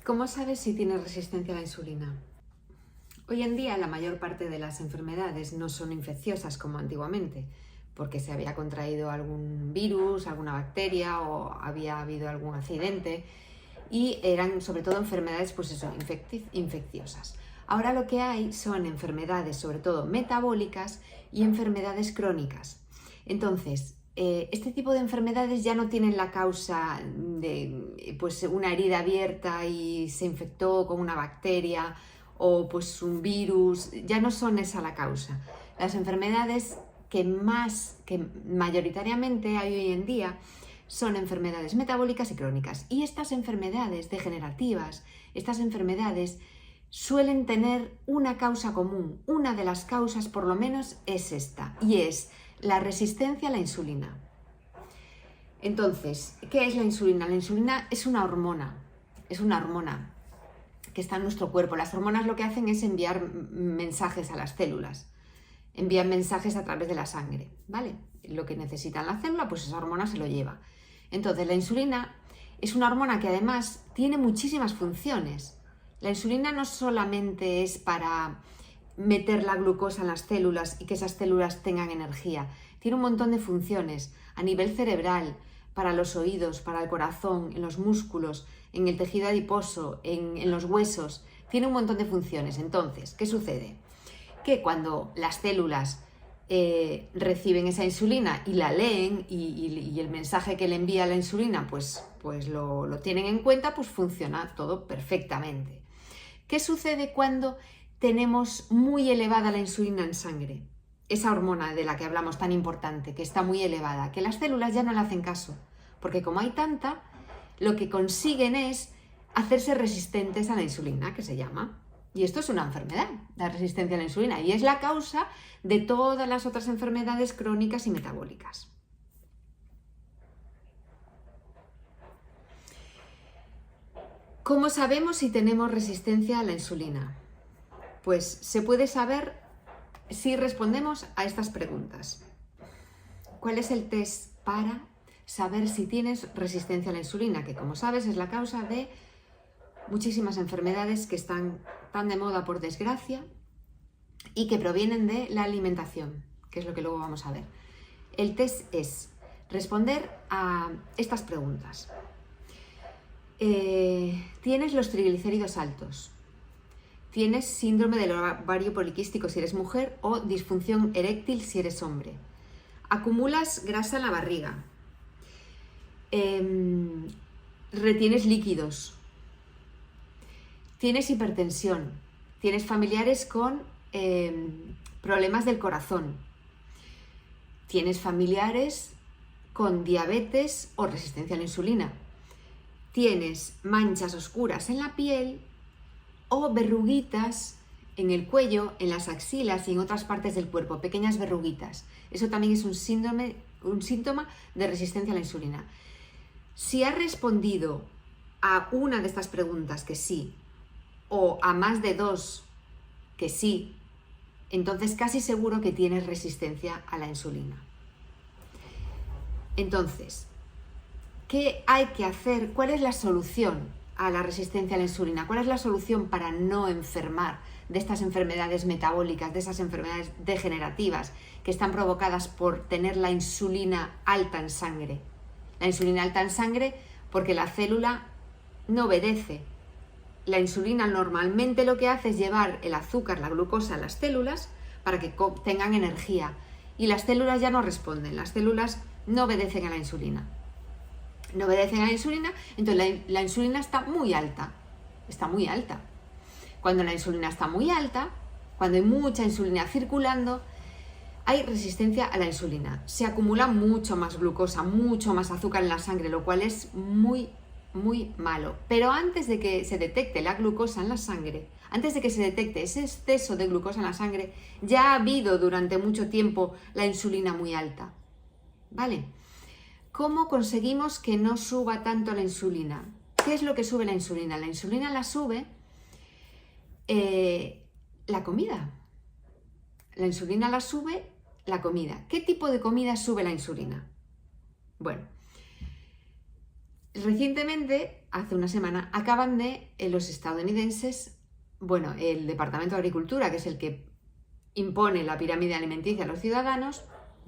¿Cómo sabes si tienes resistencia a la insulina? Hoy en día la mayor parte de las enfermedades no son infecciosas como antiguamente, porque se había contraído algún virus, alguna bacteria o había habido algún accidente y eran sobre todo enfermedades infecciosas. Ahora lo que hay son enfermedades sobre todo metabólicas y enfermedades crónicas. Entonces, este tipo de enfermedades ya no tienen la causa de una herida abierta y se infectó con una bacteria o pues un virus, ya no son esa la causa. Las enfermedades que mayoritariamente hay hoy en día son enfermedades metabólicas y crónicas. Y estas enfermedades degenerativas, estas enfermedades suelen tener una causa común. Una de las causas por lo menos es esta, y es la resistencia a la insulina. Entonces, ¿qué es la insulina? La insulina es una hormona que está en nuestro cuerpo. Las hormonas lo que hacen es enviar mensajes a las células, envían mensajes a través de la sangre, ¿vale? Lo que necesita la célula, pues esa hormona se lo lleva. Entonces, la insulina es una hormona que además tiene muchísimas funciones. La insulina no solamente es para meter la glucosa en las células y que esas células tengan energía, tiene un montón de funciones a nivel cerebral, para los oídos, para el corazón, en los músculos, en el tejido adiposo, en los huesos, tiene un montón de funciones. Entonces, ¿qué sucede? Que cuando las células reciben esa insulina y la leen y el mensaje que le envía la insulina pues lo tienen en cuenta, pues funciona todo perfectamente. ¿Qué sucede cuando tenemos muy elevada la insulina en sangre? Esa hormona de la que hablamos tan importante, que está muy elevada, que las células ya no le hacen caso, porque como hay tanta, lo que consiguen es hacerse resistentes a la insulina, que se llama. Y esto es una enfermedad, la resistencia a la insulina, y es la causa de todas las otras enfermedades crónicas y metabólicas. ¿Cómo sabemos si tenemos resistencia a la insulina? Pues se puede saber si respondemos a estas preguntas. ¿Cuál es el test para saber si tienes resistencia a la insulina? Que, como sabes, es la causa de muchísimas enfermedades que están tan de moda, por desgracia, y que provienen de la alimentación, que es lo que luego vamos a ver. El test es responder a estas preguntas. ¿Tienes los triglicéridos altos? ¿Tienes síndrome del ovario poliquístico si eres mujer o disfunción eréctil si eres hombre? ¿Acumulas grasa en la barriga? ¿Retienes líquidos? ¿Tienes hipertensión? ¿Tienes familiares con problemas del corazón? ¿Tienes familiares con diabetes o resistencia a la insulina? ¿Tienes manchas oscuras en la piel o verruguitas en el cuello, en las axilas y en otras partes del cuerpo, pequeñas verruguitas? Eso también es un síntoma de resistencia a la insulina. Si has respondido a una de estas preguntas que sí, o a más de dos que sí, entonces casi seguro que tienes resistencia a la insulina. Entonces, ¿qué hay que hacer? ¿Cuál es la solución a la resistencia a la insulina? ¿Cuál es la solución para no enfermar de estas enfermedades metabólicas, de esas enfermedades degenerativas que están provocadas por tener la insulina alta en sangre? La insulina alta en sangre porque la célula no obedece. La insulina normalmente lo que hace es llevar el azúcar, la glucosa a las células para que tengan energía, y las células ya no responden, las células no obedecen a la insulina. No obedecen a la insulina, entonces la insulina está muy alta. Cuando la insulina está muy alta, cuando hay mucha insulina circulando, hay resistencia a la insulina. Se acumula mucho más glucosa, mucho más azúcar en la sangre, lo cual es muy malo. Pero antes de que se detecte la glucosa en la sangre, antes de que se detecte ese exceso de glucosa en la sangre, ya ha habido durante mucho tiempo la insulina muy alta. ¿Vale? ¿Cómo conseguimos que no suba tanto la insulina? ¿Qué es lo que sube la insulina? La insulina la sube la comida. La insulina la sube la comida. ¿Qué tipo de comida sube la insulina? Bueno, Recientemente, hace una semana, acaban de los estadounidenses, bueno, el Departamento de Agricultura, que es el que impone la pirámide alimenticia a los ciudadanos,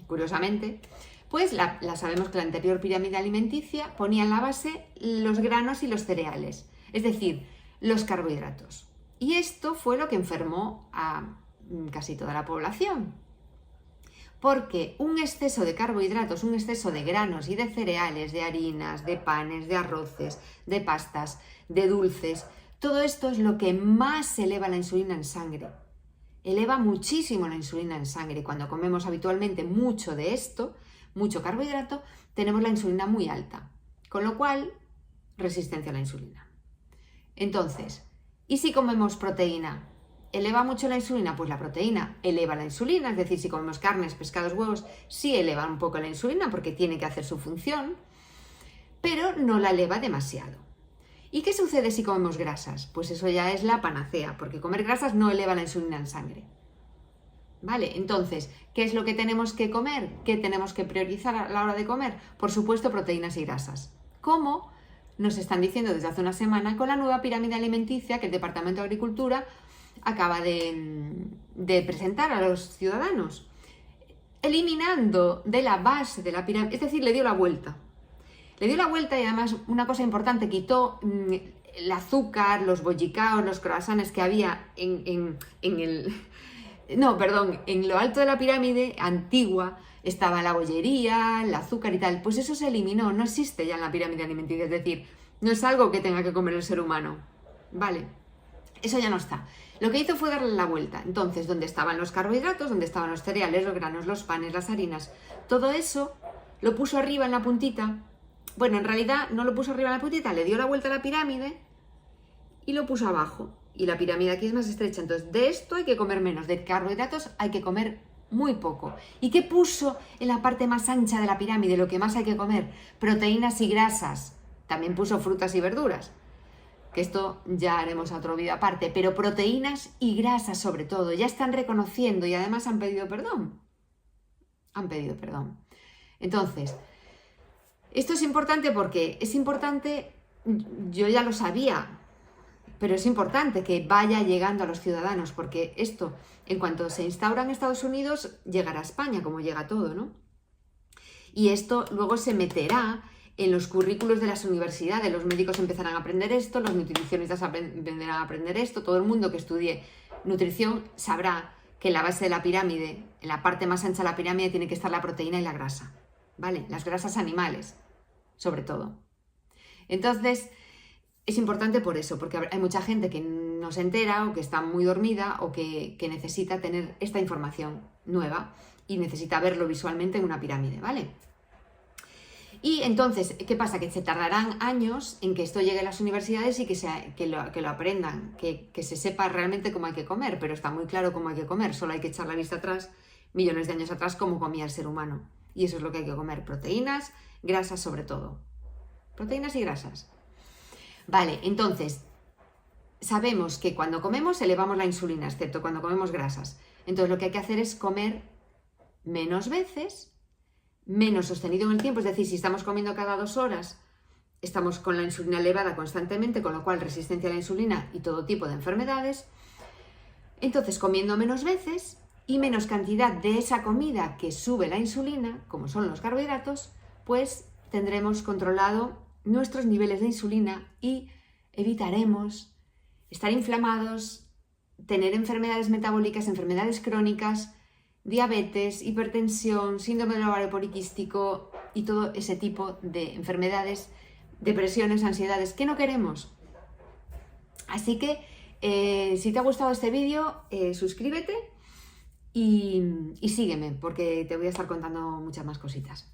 curiosamente, pues sabemos que la anterior pirámide alimenticia ponía en la base los granos y los cereales, es decir, los carbohidratos. Y esto fue lo que enfermó a casi toda la población. Porque un exceso de carbohidratos, un exceso de granos y de cereales, de harinas, de panes, de arroces, de pastas, de dulces, todo esto es lo que más eleva la insulina en sangre. Eleva muchísimo la insulina en sangre. Cuando comemos habitualmente mucho de esto, mucho carbohidrato, tenemos la insulina muy alta. Con lo cual, resistencia a la insulina. Entonces, ¿y si comemos proteína? ¿Eleva mucho la insulina? Pues la proteína eleva la insulina, es decir, si comemos carnes, pescados, huevos, sí eleva un poco la insulina porque tiene que hacer su función, pero no la eleva demasiado. ¿Y qué sucede si comemos grasas? Pues eso ya es la panacea, porque comer grasas no eleva la insulina en sangre. ¿Vale? Entonces, ¿qué es lo que tenemos que comer? ¿Qué tenemos que priorizar a la hora de comer? Por supuesto, proteínas y grasas. ¿Cómo? Nos están diciendo desde hace una semana con la nueva pirámide alimenticia que el Departamento de Agricultura acaba de presentar a los ciudadanos, eliminando de la base de la pirámide, es decir, le dio la vuelta. Le dio la vuelta y además una cosa importante, quitó el azúcar, los bollicaos, los croissants que había en lo alto de la pirámide antigua estaba la bollería, el azúcar y tal. Pues eso se eliminó, no existe ya en la pirámide alimenticia, es decir, no es algo que tenga que comer el ser humano, ¿vale? Eso ya no está. Lo que hizo fue darle la vuelta. Entonces, ¿dónde estaban los carbohidratos? ¿Dónde estaban los cereales, los granos, los panes, las harinas? Todo eso lo puso arriba en la puntita. Bueno, en realidad no lo puso arriba en la puntita, le dio la vuelta a la pirámide y lo puso abajo. Y la pirámide aquí es más estrecha. Entonces, de esto hay que comer menos. De carbohidratos hay que comer muy poco. ¿Y qué puso en la parte más ancha de la pirámide? Lo que más hay que comer. Proteínas y grasas. También puso frutas y verduras. Que esto ya haremos a otro vídeo aparte, pero proteínas y grasas sobre todo, ya están reconociendo y además han pedido perdón. Han pedido perdón. Entonces, esto es importante porque es importante, yo ya lo sabía, pero es importante que vaya llegando a los ciudadanos, porque esto, en cuanto se instaura en Estados Unidos, llegará a España, como llega todo, ¿no? Y esto luego se meterá en los currículos de las universidades, los médicos empezarán a aprender esto, los nutricionistas aprenderán a aprender esto, todo el mundo que estudie nutrición sabrá que en la base de la pirámide, en la parte más ancha de la pirámide, tiene que estar la proteína y la grasa, ¿vale? Las grasas animales, sobre todo. Entonces, es importante por eso, porque hay mucha gente que no se entera o que está muy dormida o que necesita tener esta información nueva y necesita verlo visualmente en una pirámide, ¿vale? Y entonces, ¿qué pasa? Que se tardarán años en que esto llegue a las universidades y que lo aprendan, que se sepa realmente cómo hay que comer, pero está muy claro cómo hay que comer, solo hay que echar la vista atrás, millones de años atrás, cómo comía el ser humano. Y eso es lo que hay que comer, proteínas, grasas sobre todo. Proteínas y grasas. Vale, entonces, sabemos que cuando comemos elevamos la insulina, excepto cuando comemos grasas. Entonces lo que hay que hacer es comer menos veces, menos sostenido en el tiempo, es decir, si estamos comiendo cada 2 horas, estamos con la insulina elevada constantemente, con lo cual resistencia a la insulina y todo tipo de enfermedades. Entonces, comiendo menos veces y menos cantidad de esa comida que sube la insulina, como son los carbohidratos, pues tendremos controlado nuestros niveles de insulina y evitaremos estar inflamados, tener enfermedades metabólicas, enfermedades crónicas, diabetes, hipertensión, síndrome del ovario poliquístico y todo ese tipo de enfermedades, depresiones, ansiedades que no queremos. Así que si te ha gustado este vídeo, suscríbete y sígueme porque te voy a estar contando muchas más cositas.